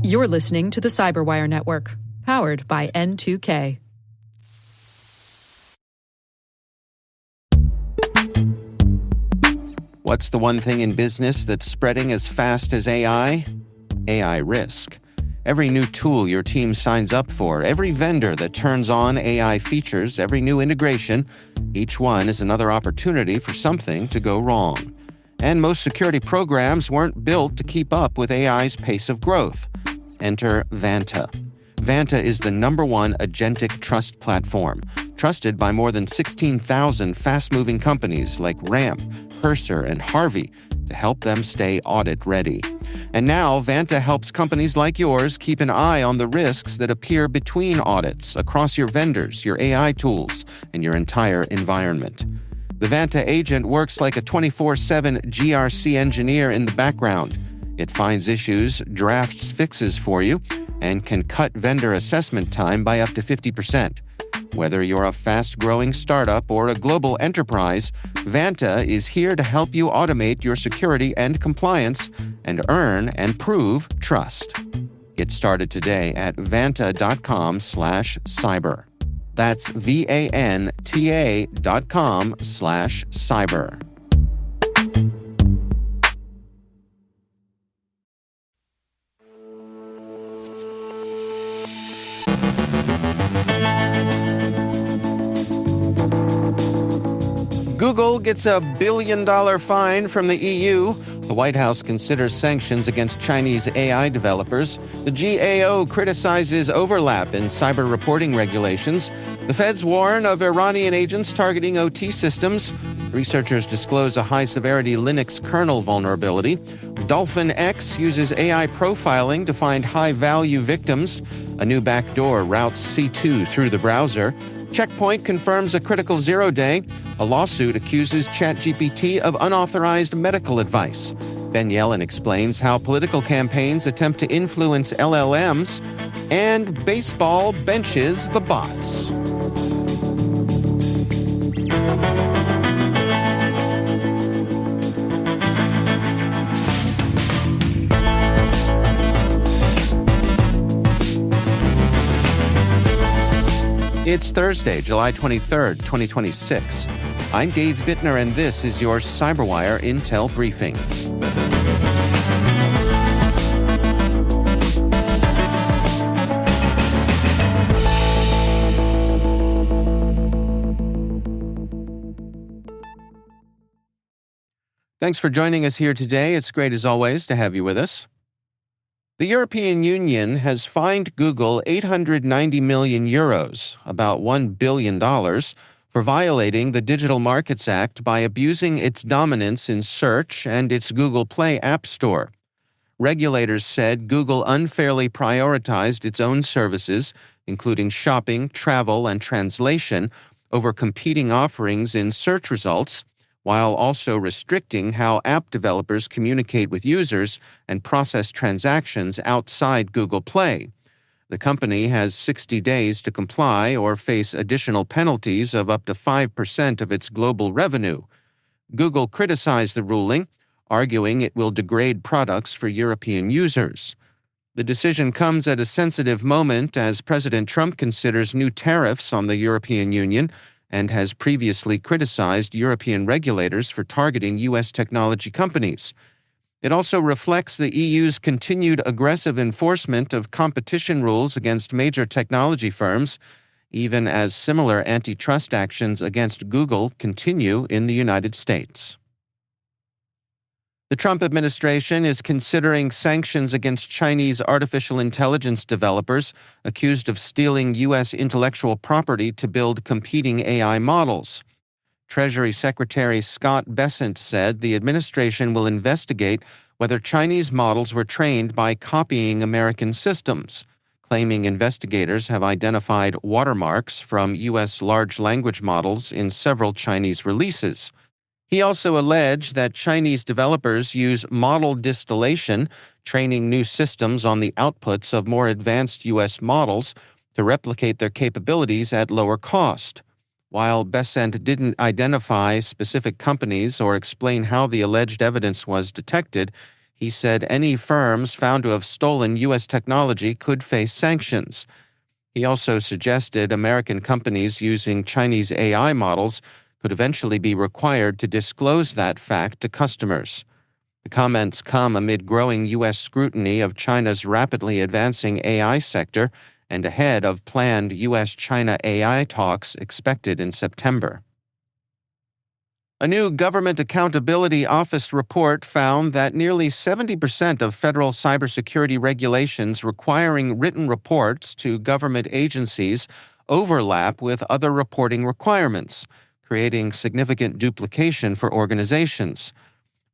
You're listening to the CyberWire Network, powered by N2K. What's the one thing in business that's spreading as fast as AI? AI risk. Every new tool your team signs up for, every vendor that turns on AI features, every new integration, each one is another opportunity for something to go wrong. And most security programs weren't built to keep up with AI's pace of growth. Enter Vanta. Vanta is the #1 agentic trust platform, trusted by more than 16,000 fast-moving companies like Ramp, Cursor, and Harvey to help them stay audit-ready. And now, Vanta helps companies like yours keep an eye on the risks that appear between audits across your vendors, your AI tools, and your entire environment. The Vanta agent works like a 24/7 GRC engineer in the background. It finds issues, drafts fixes for you, and can cut vendor assessment time by up to 50%. Whether you're a fast-growing startup or a global enterprise, Vanta is here to help you automate your security and compliance and earn and prove trust. Get started today at vanta.com/cyber. That's VANTA.com/cyber. Google gets a $1 billion fine from the EU. The White House considers sanctions against Chinese AI developers. The GAO criticizes overlap in cyber reporting regulations. The feds warn of Iranian agents targeting OT systems. Researchers disclose a high-severity Linux kernel vulnerability. Dolphin X uses AI profiling to find high-value victims. A new backdoor routes C2 through the browser. Checkpoint confirms a critical zero day. A lawsuit accuses ChatGPT of unauthorized medical advice. Ben Yelin explains how political campaigns attempt to influence LLMs. And baseball benches the bots. It's Thursday, July 23rd, 2026. I'm Dave Bittner, and this is your CyberWire Intel Briefing. Thanks for joining us here today. It's great, as always, to have you with us. The European Union has fined Google €890 million, about $1 billion, for violating the Digital Markets Act by abusing its dominance in search and its Google Play App Store. Regulators said Google unfairly prioritized its own services, including shopping, travel, and translation, over competing offerings in search results, while also restricting how app developers communicate with users and process transactions outside Google Play. The company has 60 days to comply or face additional penalties of up to 5% of its global revenue. Google criticized the ruling, arguing it will degrade products for European users. The decision comes at a sensitive moment as President Trump considers new tariffs on the European Union and has previously criticized European regulators for targeting U.S. technology companies. It also reflects the EU's continued aggressive enforcement of competition rules against major technology firms, even as similar antitrust actions against Google continue in the United States. The Trump administration is considering sanctions against Chinese artificial intelligence developers accused of stealing U.S. intellectual property to build competing AI models. Treasury Secretary Scott Bessent said the administration will investigate whether Chinese models were trained by copying American systems, claiming investigators have identified watermarks from U.S. large language models in several Chinese releases. He also alleged that Chinese developers use model distillation, training new systems on the outputs of more advanced U.S. models to replicate their capabilities at lower cost. While Bessent didn't identify specific companies or explain how the alleged evidence was detected, He said any firms found to have stolen U.S. technology could face sanctions. He also suggested American companies using Chinese AI models could eventually be required to disclose that fact to customers. The comments come amid growing U.S. scrutiny of China's rapidly advancing AI sector and ahead of planned U.S.-China AI talks expected in September. A new Government Accountability Office report found that nearly 70% of federal cybersecurity regulations requiring written reports to government agencies overlap with other reporting requirements, creating significant duplication for organizations.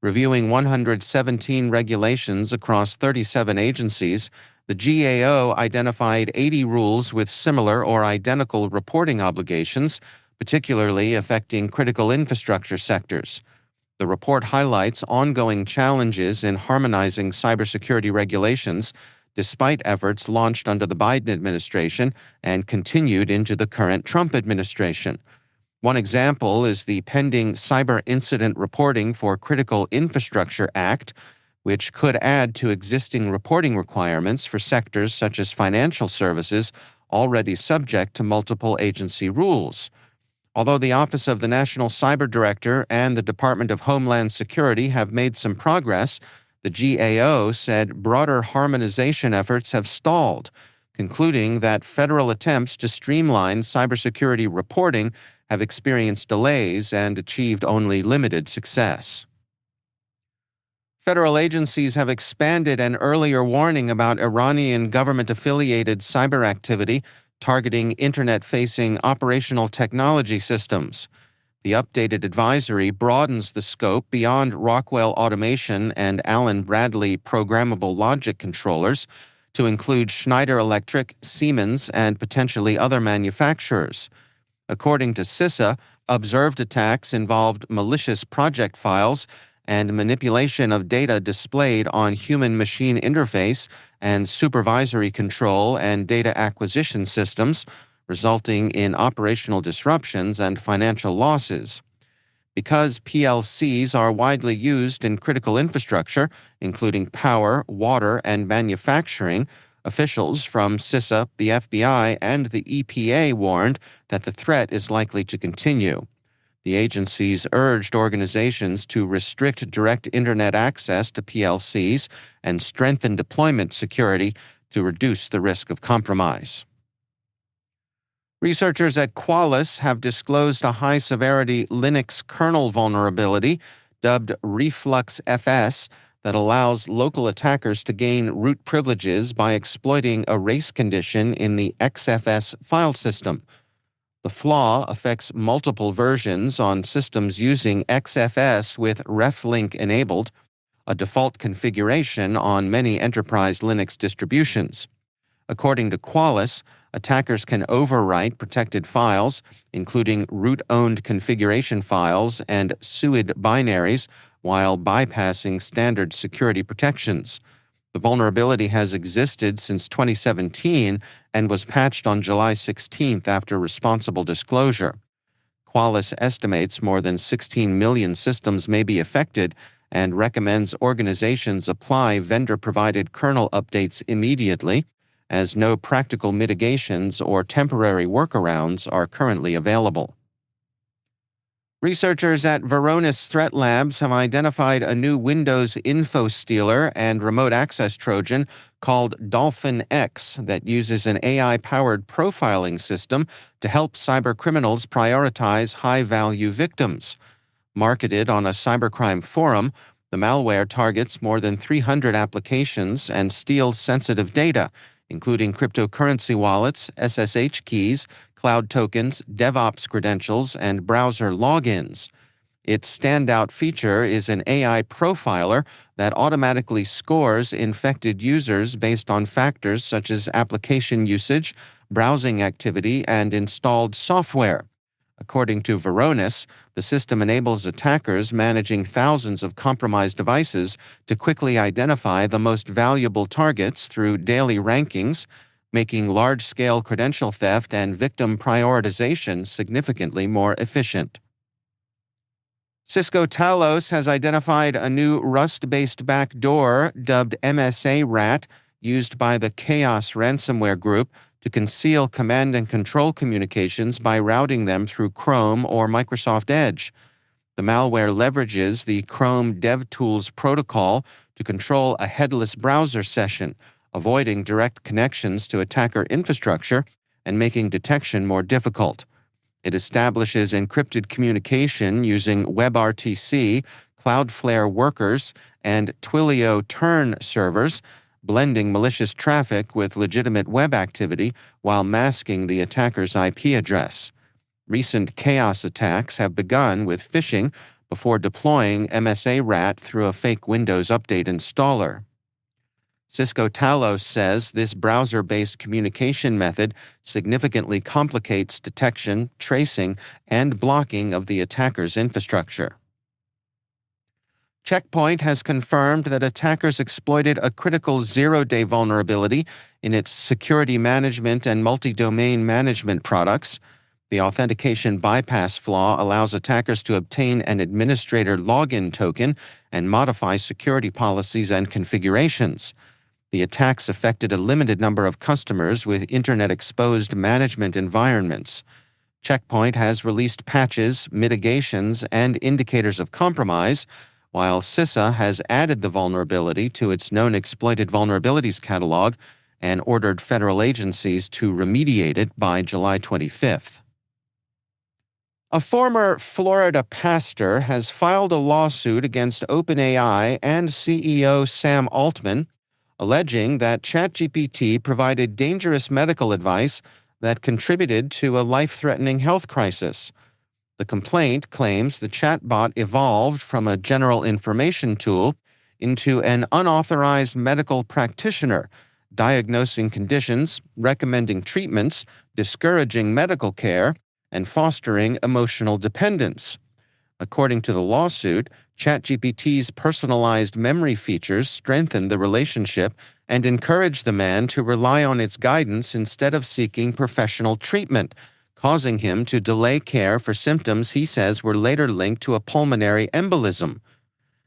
Reviewing 117 regulations across 37 agencies, the GAO identified 80 rules with similar or identical reporting obligations, particularly affecting critical infrastructure sectors. The report highlights ongoing challenges in harmonizing cybersecurity regulations, despite efforts launched under the Biden administration and continued into the current Trump administration. One example is the pending Cyber Incident Reporting for Critical Infrastructure Act, which could add to existing reporting requirements for sectors such as financial services already subject to multiple agency rules. Although the Office of the National Cyber Director and the Department of Homeland Security have made some progress, the GAO said broader harmonization efforts have stalled, concluding that federal attempts to streamline cybersecurity reporting have experienced delays and achieved only limited success. Federal agencies have expanded an earlier warning about Iranian government-affiliated cyber activity targeting Internet-facing operational technology systems. The updated advisory broadens the scope beyond Rockwell Automation and Allen Bradley programmable logic controllers to include Schneider Electric, Siemens, and potentially other manufacturers. According to CISA, observed attacks involved malicious project files and manipulation of data displayed on human-machine interface and supervisory control and data acquisition systems, resulting in operational disruptions and financial losses. Because PLCs are widely used in critical infrastructure, including power, water, and manufacturing, officials from CISA, the FBI, and the EPA warned that the threat is likely to continue. The agencies urged organizations to restrict direct Internet access to PLCs and strengthen deployment security to reduce the risk of compromise. Researchers at Qualys have disclosed a high-severity Linux kernel vulnerability, dubbed RefluxFS, that allows local attackers to gain root privileges by exploiting a race condition in the XFS file system. The flaw affects multiple versions on systems using XFS with reflink enabled, a default configuration on many enterprise Linux distributions. According to Qualys, attackers can overwrite protected files, including root-owned configuration files and SUID binaries, while bypassing standard security protections. The vulnerability has existed since 2017 and was patched on July 16th after responsible disclosure. Qualys estimates more than 16 million systems may be affected and recommends organizations apply vendor-provided kernel updates immediately, as no practical mitigations or temporary workarounds are currently available. Researchers at Varonis Threat Labs have identified a new Windows info stealer and remote access Trojan called Dolphin X that uses an AI-powered profiling system to help cybercriminals prioritize high-value victims. Marketed on a cybercrime forum, the malware targets more than 300 applications and steals sensitive data, including cryptocurrency wallets, SSH keys, cloud tokens, DevOps credentials, and browser logins. Its standout feature is an AI profiler that automatically scores infected users based on factors such as application usage, browsing activity, and installed software. According to Varonis, the system enables attackers managing thousands of compromised devices to quickly identify the most valuable targets through daily rankings, making large-scale credential theft and victim prioritization significantly more efficient. Cisco Talos has identified a new Rust-based backdoor dubbed MSA Rat used by the Chaos ransomware group to conceal command and control communications by routing them through Chrome or Microsoft Edge. The malware leverages the Chrome DevTools protocol to control a headless browser session, avoiding direct connections to attacker infrastructure and making detection more difficult. It establishes encrypted communication using WebRTC, Cloudflare workers, and Twilio Turn servers, blending malicious traffic with legitimate web activity while masking the attacker's IP address. Recent Chaos attacks have begun with phishing before deploying MSA Rat through a fake Windows Update installer. Cisco Talos says this browser-based communication method significantly complicates detection, tracing, and blocking of the attacker's infrastructure. Check Point has confirmed that attackers exploited a critical zero-day vulnerability in its security management and multi-domain management products. The authentication bypass flaw allows attackers to obtain an administrator login token and modify security policies and configurations. The attacks affected a limited number of customers with internet-exposed management environments. Check Point has released patches, mitigations, and indicators of compromise, while CISA has added the vulnerability to its known exploited vulnerabilities catalog and ordered federal agencies to remediate it by July 25th. A former Florida pastor has filed a lawsuit against OpenAI and CEO Sam Altman, alleging that ChatGPT provided dangerous medical advice that contributed to a life-threatening health crisis. The complaint claims the chatbot evolved from a general information tool into an unauthorized medical practitioner, diagnosing conditions, recommending treatments, discouraging medical care, and fostering emotional dependence. According to the lawsuit, ChatGPT's personalized memory features strengthen the relationship and encourage the man to rely on its guidance instead of seeking professional treatment, causing him to delay care for symptoms he says were later linked to a pulmonary embolism.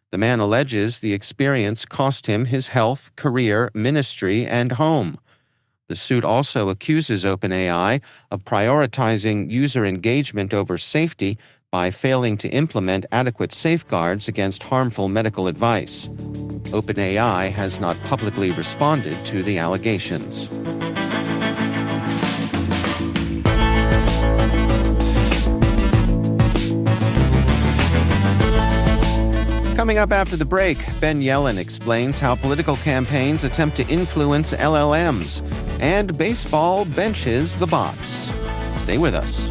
The man alleges the experience cost him his health, career, ministry, and home. The suit also accuses OpenAI of prioritizing user engagement over safety by failing to implement adequate safeguards against harmful medical advice. OpenAI has not publicly responded to the allegations. Coming up after the break, Ben Yelin explains how political campaigns attempt to influence LLMs, and baseball benches the bots. Stay with us.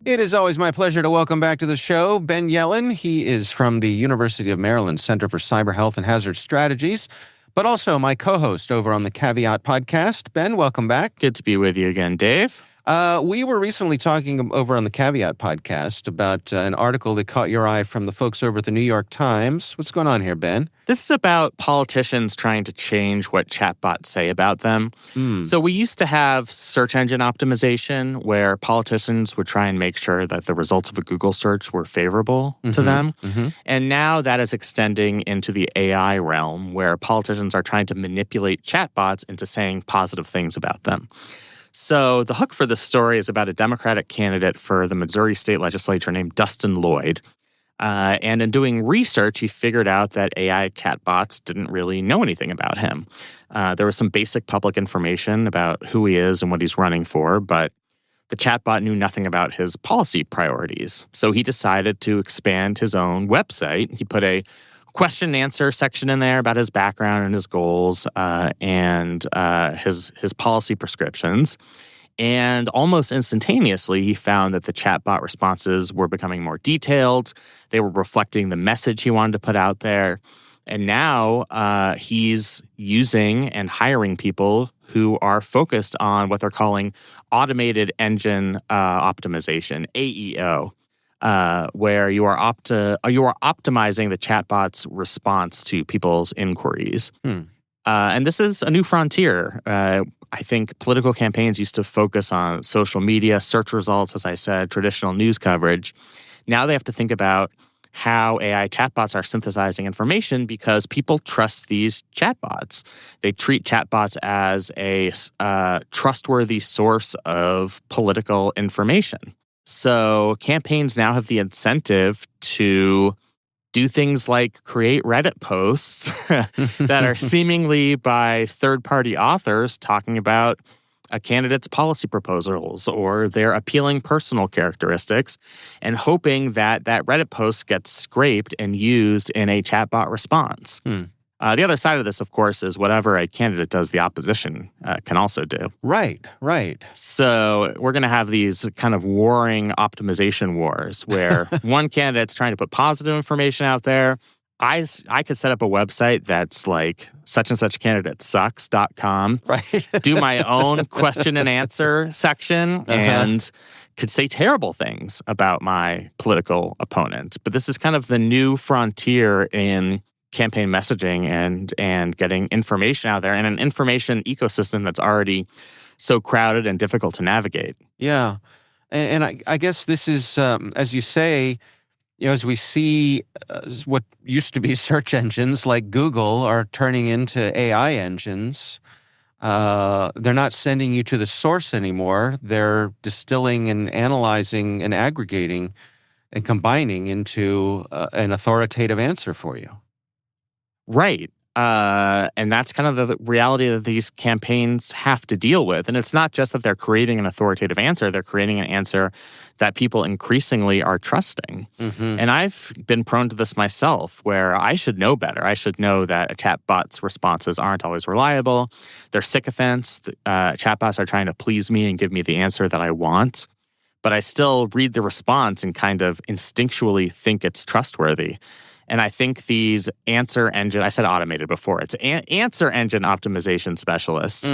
It is always my pleasure to welcome back to the show Ben Yelin. He is from the University of Maryland Center for Cyber Health and Hazard Strategies, but also my co-host over on the Caveat podcast. Ben, welcome back. Good to be with you again, Dave. We were recently talking over on the Caveat podcast about an article that caught your eye from the folks over at the New York Times. What's going on here, Ben? This is about politicians trying to change what chatbots say about them. So we used to have search engine optimization where politicians would try and make sure that the results of a Google search were favorable to them. And now that is extending into the AI realm where politicians are trying to manipulate chatbots into saying positive things about them. So the hook for this story is about a Democratic candidate for the Missouri state legislature named Dustin Lloyd. And in doing research, he figured out that AI chatbots didn't really know anything about him. There was some basic public information about who he is and what he's running for, but the chatbot knew nothing about his policy priorities. So he decided to expand his own website. He put a question and answer section in there about his background and his goals and his policy prescriptions. And almost instantaneously, he found that the chatbot responses were becoming more detailed. They were reflecting the message he wanted to put out there. And now he's using and hiring people who are focused on what they're calling automated engine optimization, AEO, where you are optimizing the chatbot's response to people's inquiries. And this is a new frontier. I think political campaigns used to focus on social media, search results, as I said, traditional news coverage. Now they have to think about how AI chatbots are synthesizing information because people trust these chatbots. They treat chatbots as a trustworthy source of political information. So campaigns now have the incentive to do things like create Reddit posts that are seemingly by third-party authors talking about a candidate's policy proposals or their appealing personal characteristics, and hoping that that Reddit post gets scraped and used in a chatbot response. The other side of this, of course, is whatever a candidate does, the opposition can also do. Right. So we're going to have these kind of warring optimization wars where one candidate's trying to put positive information out there. I could set up a website that's like such and such candidate sucks.com, right? Do my own question and answer section and could say terrible things about my political opponent. But this is kind of the new frontier in campaign messaging and getting information out there in an information ecosystem that's already so crowded and difficult to navigate. Yeah. And I guess this is, as you say, as we see what used to be search engines like Google are turning into AI engines, they're not sending you to the source anymore. They're distilling and analyzing and aggregating and combining into an authoritative answer for you. Right. And that's kind of the reality that these campaigns have to deal with. And it's not just that they're creating an authoritative answer, they're creating an answer that people increasingly are trusting. And I've been prone to this myself, where I should know better. I should know that a chatbot's responses aren't always reliable. They're sycophants. Chatbots are trying to please me and give me the answer that I want. But I still read the response and kind of instinctually think it's trustworthy. And I think these answer engine, I said automated before, it's answer engine optimization specialists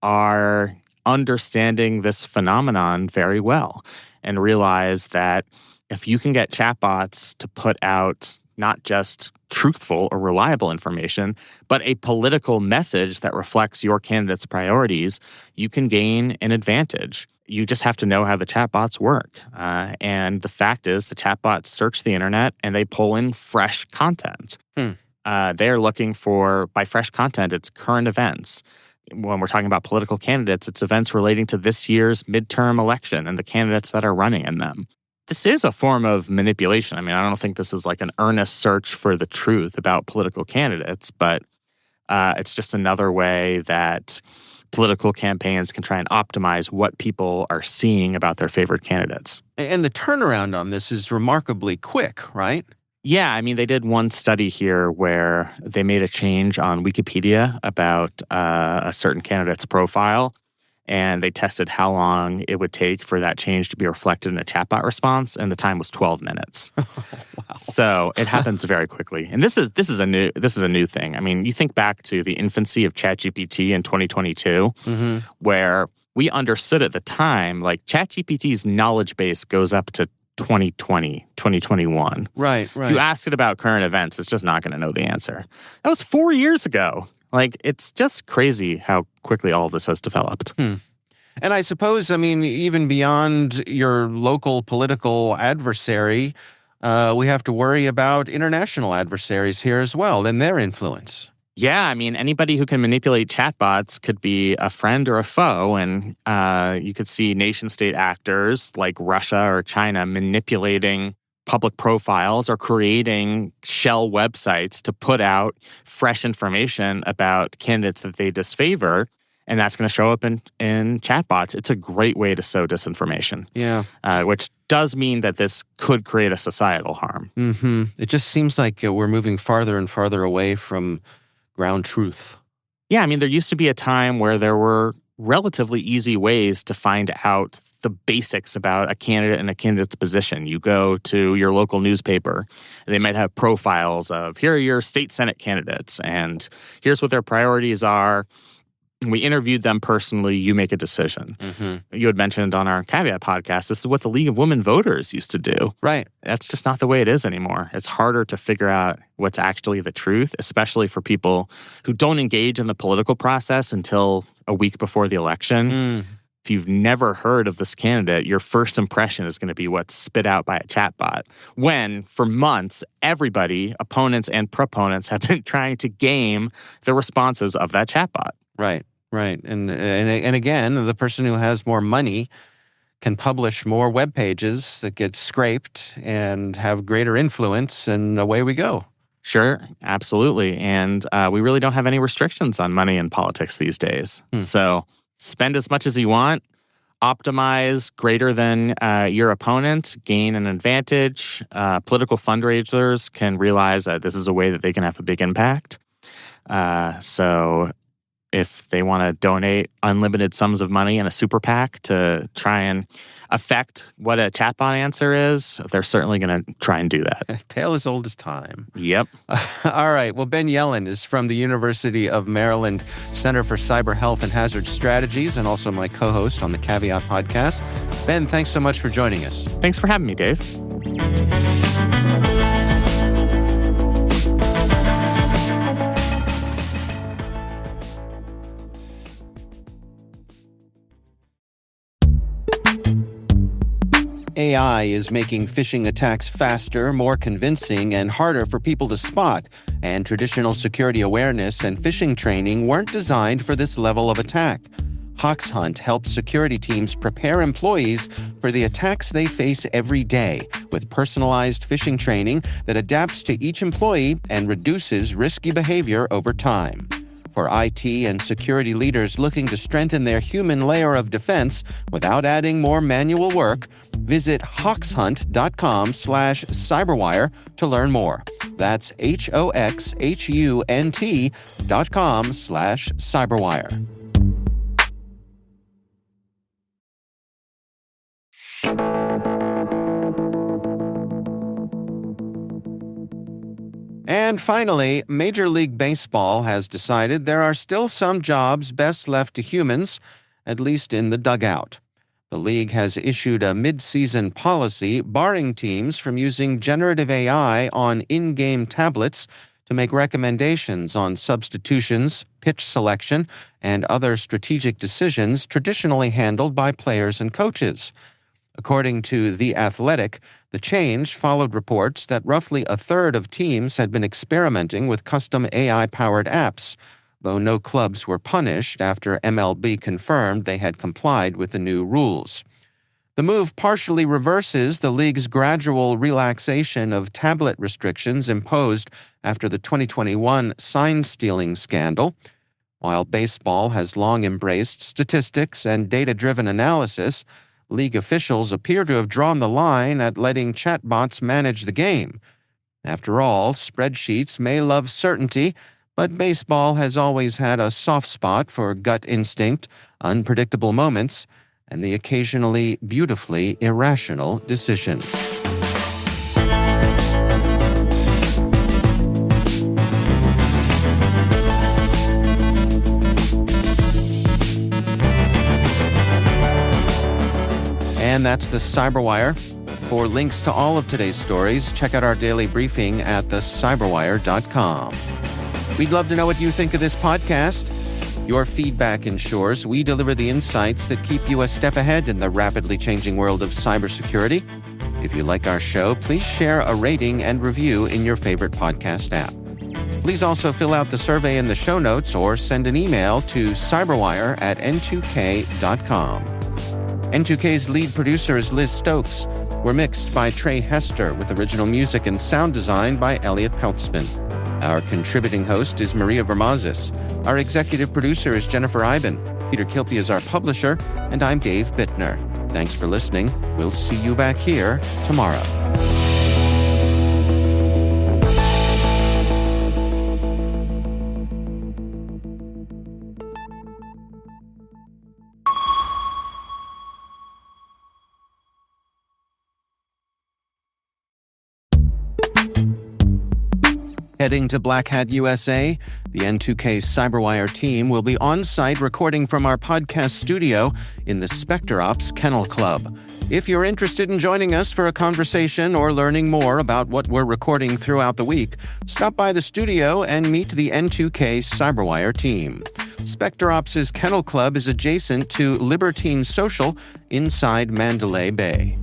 are understanding this phenomenon very well and realize that if you can get chatbots to put out not just truthful or reliable information, but a political message that reflects your candidate's priorities, you can gain an advantage. You just have to know how the chatbots work. And the fact is, the chatbots search the internet and they pull in fresh content. They're looking for, by fresh content, it's current events. When we're talking about political candidates, it's events relating to this year's midterm election and the candidates that are running in them. This is a form of manipulation. I mean, I don't think this is like an earnest search for the truth about political candidates, but it's just another way that political campaigns can try and optimize what people are seeing about their favorite candidates. And the turnaround on this is remarkably quick, right? Yeah, I mean, they did one study here where they made a change on Wikipedia about a certain candidate's profile, and they tested how long it would take for that change to be reflected in a chatbot response, and the time was 12 minutes. Wow. So it happens very quickly. And this is a new thing. I mean, you think back to the infancy of ChatGPT in 2022, where we understood at the time, like ChatGPT's knowledge base goes up to 2020, 2021. Right. If you ask it about current events, it's just not going to know the answer. That was 4 years ago. Like, it's just crazy how quickly all of this has developed. And I suppose, I mean, even beyond your local political adversary, we have to worry about international adversaries here as well and their influence. Yeah, I mean, anybody who can manipulate chatbots could be a friend or a foe, and you could see nation-state actors like Russia or China manipulating public profiles or creating shell websites to put out fresh information about candidates that they disfavor, and that's going to show up in chatbots. It's a great way to sow disinformation. Yeah. Which does mean that this could create a societal harm. It just seems like we're moving farther and farther away from ground truth. Yeah, I mean, there used to be a time where there were relatively easy ways to find out the basics about a candidate and a candidate's position. You go to your local newspaper, and they might have profiles of, here are your state Senate candidates, and here's what their priorities are. We interviewed them personally. You make a decision. You had mentioned on our Caveat podcast, this is what the League of Women Voters used to do. Right. That's just not the way it is anymore. It's harder to figure out what's actually the truth, especially for people who don't engage in the political process until a week before the election. If you've never heard of this candidate, your first impression is going to be what's spit out by a chatbot. When, for months, everybody, opponents and proponents, have been trying to game the responses of that chatbot. Right. And again, the person who has more money can publish more web pages that get scraped and have greater influence, and away we go. Sure, absolutely. And we really don't have any restrictions on money in politics these days. So spend as much as you want, optimize greater than your opponent, gain an advantage. Political fundraisers can realize that this is a way that they can have a big impact. So if they want to donate unlimited sums of money in a super PAC to try and affect what a chatbot answer is, they're certainly going to try and do that. Tale as old as time. Yep. All right. Well, Ben Yelin is from the University of Maryland Center for Cyber Health and Hazard Strategies, and also my co-host on the Caveat podcast. Ben, thanks so much for joining us. Thanks for having me, Dave. AI is making phishing attacks faster, more convincing, and harder for people to spot, and traditional security awareness and phishing training weren't designed for this level of attack. HawksHunt helps security teams prepare employees for the attacks they face every day with personalized phishing training that adapts to each employee and reduces risky behavior over time. For IT and security leaders looking to strengthen their human layer of defense without adding more manual work, visit hawkshunt.com/cyberwire to learn more. That's HOXHUNT.com/cyberwire. And finally, Major League Baseball has decided there are still some jobs best left to humans, at least in the dugout. The league has issued a mid-season policy barring teams from using generative AI on in-game tablets to make recommendations on substitutions, pitch selection, and other strategic decisions traditionally handled by players and coaches. According to The Athletic, the change followed reports that roughly a third of teams had been experimenting with custom AI-powered apps, though no clubs were punished after MLB confirmed they had complied with the new rules. The move partially reverses the league's gradual relaxation of tablet restrictions imposed after the 2021 sign-stealing scandal. While baseball has long embraced statistics and data-driven analysis, league officials appear to have drawn the line at letting chatbots manage the game. After all, spreadsheets may love certainty, but baseball has always had a soft spot for gut instinct, unpredictable moments, and the occasionally beautifully irrational decision. And that's the CyberWire. For links to all of today's stories, check out our daily briefing at thecyberwire.com. We'd love to know what you think of this podcast. Your feedback ensures we deliver the insights that keep you a step ahead in the rapidly changing world of cybersecurity. If you like our show, please share a rating and review in your favorite podcast app. Please also fill out the survey in the show notes or send an email to cyberwire@n2k.com. N2K's lead producer is Liz Stokes. We're mixed by Trey Hester with original music and sound design by Elliot Peltzman. Our contributing host is Maria Vermazis. Our executive producer is Jennifer Iben. Peter Kilpie is our publisher, and I'm Dave Bittner. Thanks for listening. We'll see you back here tomorrow. Heading to Black Hat USA, the N2K CyberWire team will be on-site recording from our podcast studio in the SpecterOps Kennel Club. If you're interested in joining us for a conversation or learning more about what we're recording throughout the week, stop by the studio and meet the N2K CyberWire team. SpecterOps' Kennel Club is adjacent to Libertine Social inside Mandalay Bay.